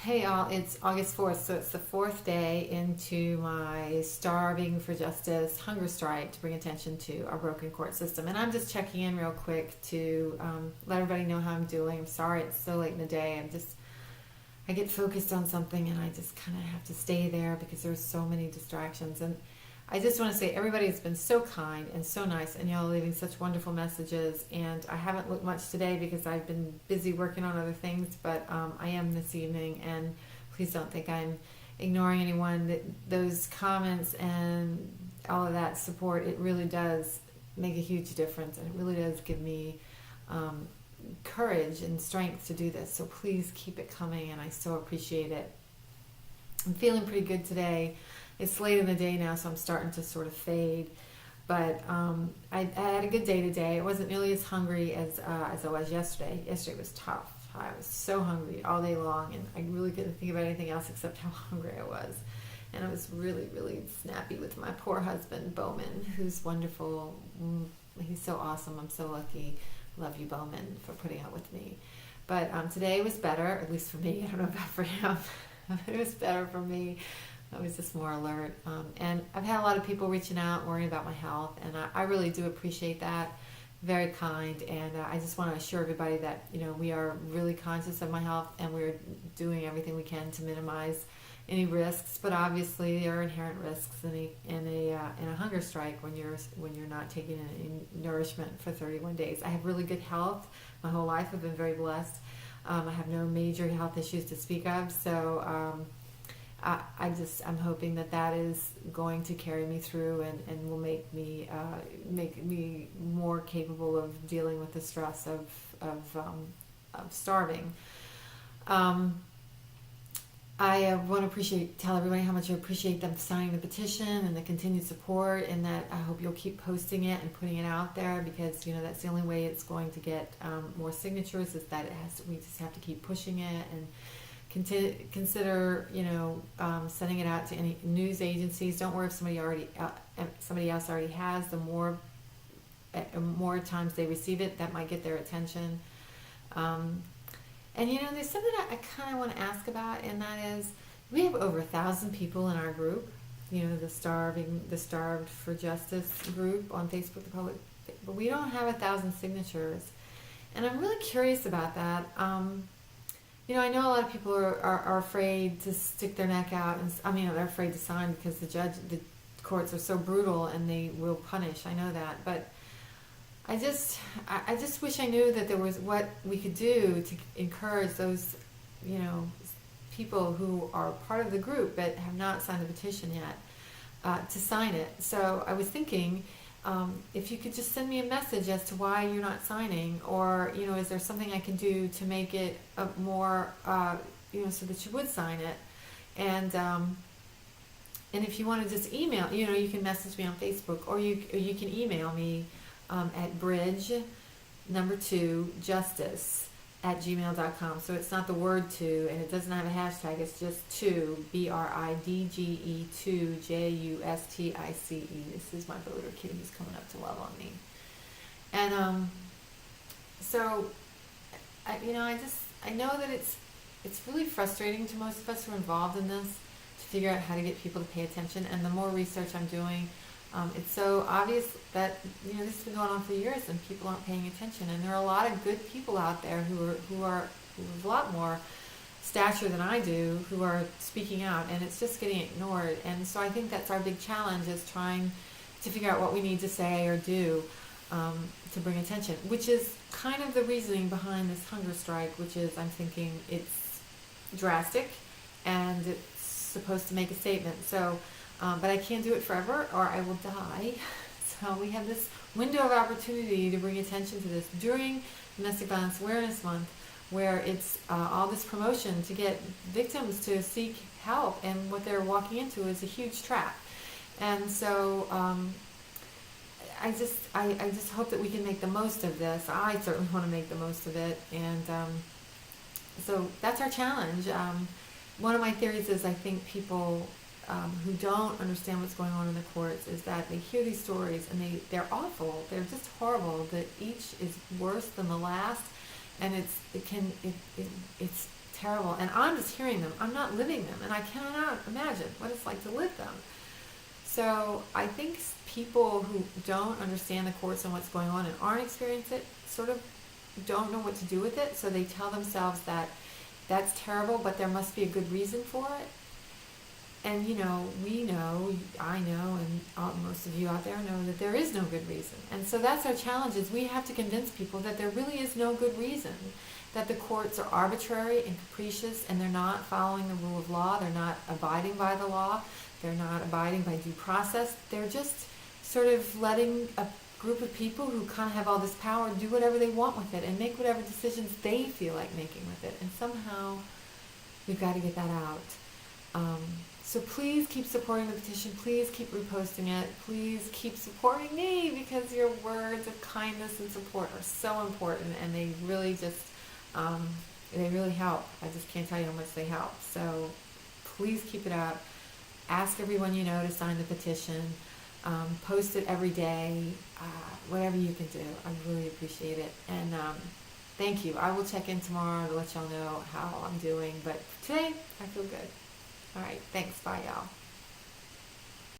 Hey all, it's August 4th, so it's the fourth day into my Starving for Justice hunger strike to bring attention to our broken court system. And I'm just checking in real quick to let everybody know how I'm doing. I'm sorry it's so late in the day. I get focused on something and I just kind of have to stay there because there's so many distractions. And I just want to say everybody has been so kind and so nice, and y'all are leaving such wonderful messages. And I haven't looked much today because I've been busy working on other things, but I am this evening. And please don't think I'm ignoring anyone. Those comments and all of that support, it really does make a huge difference, and it really does give me um, courage and strength to do this. So please keep it coming, and I so appreciate it. I'm feeling pretty good today. It's late in the day now, so I'm starting to sort of fade. But I had a good day today. I wasn't nearly as hungry as I was yesterday. Yesterday was tough. I was so hungry all day long, and I really couldn't think about anything else except how hungry I was. And I was really, really snappy with my poor husband, Bowman, who's wonderful. He's so awesome. I'm so lucky. Love you, Bowman, for putting up with me. But today was better, at least for me. I don't know about for him. It was better for me. I was just more alert. And I've had a lot of people reaching out, worrying about my health, and I really do appreciate that. Very kind. And I just want to assure everybody that, we are really conscious of my health, and we're doing everything we can to minimize any risks. But obviously, there are inherent risks in a hunger strike when you're not taking any nourishment for 31 days. I have really good health. My whole life I've been very blessed. I have no major health issues to speak of, so I'm hoping that is going to carry me through and will make me more capable of dealing with the stress of starving. I want to tell everybody how much I appreciate them signing the petition and the continued support, and that I hope you'll keep posting it and putting it out there, because that's the only way it's going to get more signatures. Is that we just have to keep pushing it and consider sending it out to any news agencies. Don't worry if somebody else already has. The more times they receive it, that might get their attention. And there's something that I kind of want to ask about, and that is, we have over 1,000 people in our group, the Starved for Justice group on Facebook, but we don't have 1,000 signatures, and I'm really curious about that. I know a lot of people are afraid to stick their neck out, and they're afraid to sign because the courts are so brutal and they will punish. I know that, but I just wish I knew that there was what we could do to encourage those, people who are part of the group but have not signed the petition yet, to sign it. So I was thinking, if you could just send me a message as to why you're not signing, or is there something I can do to make it more, so that you would sign it, and if you want to just email, you can message me on Facebook, or you can email me at bridge2justice@gmail.com. So it's not the word two, and it doesn't have a hashtag. It's just two, BRIDGE 2 JUSTICE. This is my voter kid who's coming up to love on me. And so I know that it's really frustrating to most of us who are involved in this to figure out how to get people to pay attention. And the more research I'm doing, it's so obvious that this has been going on for years and people aren't paying attention. And there are a lot of good people out there who have a lot more stature than I do, who are speaking out, and it's just getting ignored. And so I think that's our big challenge, is trying to figure out what we need to say or do to bring attention, which is kind of the reasoning behind this hunger strike, which is, I'm thinking it's drastic and it's supposed to make a statement. So but I can't do it forever or I will die. So we have this window of opportunity to bring attention to this during Domestic Violence Awareness Month, where it's all this promotion to get victims to seek help, and what they're walking into is a huge trap. And so I just hope that we can make the most of this. I certainly want to make the most of it, and so that's our challenge. One of my theories is, I think people who don't understand what's going on in the courts is that they hear these stories and they're awful. They're just horrible. That each is worse than the last, and it's terrible. And I'm just hearing them. I'm not living them. And I cannot imagine what it's like to live them. So I think people who don't understand the courts and what's going on and aren't experiencing it sort of don't know what to do with it. So they tell themselves that that's terrible, but there must be a good reason for it. And, we know, I know, and most of you out there know that there is no good reason. And so that's our challenge, is we have to convince people that there really is no good reason, that the courts are arbitrary and capricious, and they're not following the rule of law, they're not abiding by the law, they're not abiding by due process. They're just sort of letting a group of people who kind of have all this power do whatever they want with it and make whatever decisions they feel like making with it. And somehow we've got to get that out. So please keep supporting the petition. Please keep reposting it. Please keep supporting me, because your words of kindness and support are so important, and they really just, they really help. I just can't tell you how much they help. So please keep it up. Ask everyone you know to sign the petition. Post it every day. Whatever you can do. I really appreciate it. And thank you. I will check in tomorrow to let y'all know how I'm doing. But today, I feel good. All right. Thanks. Bye, y'all.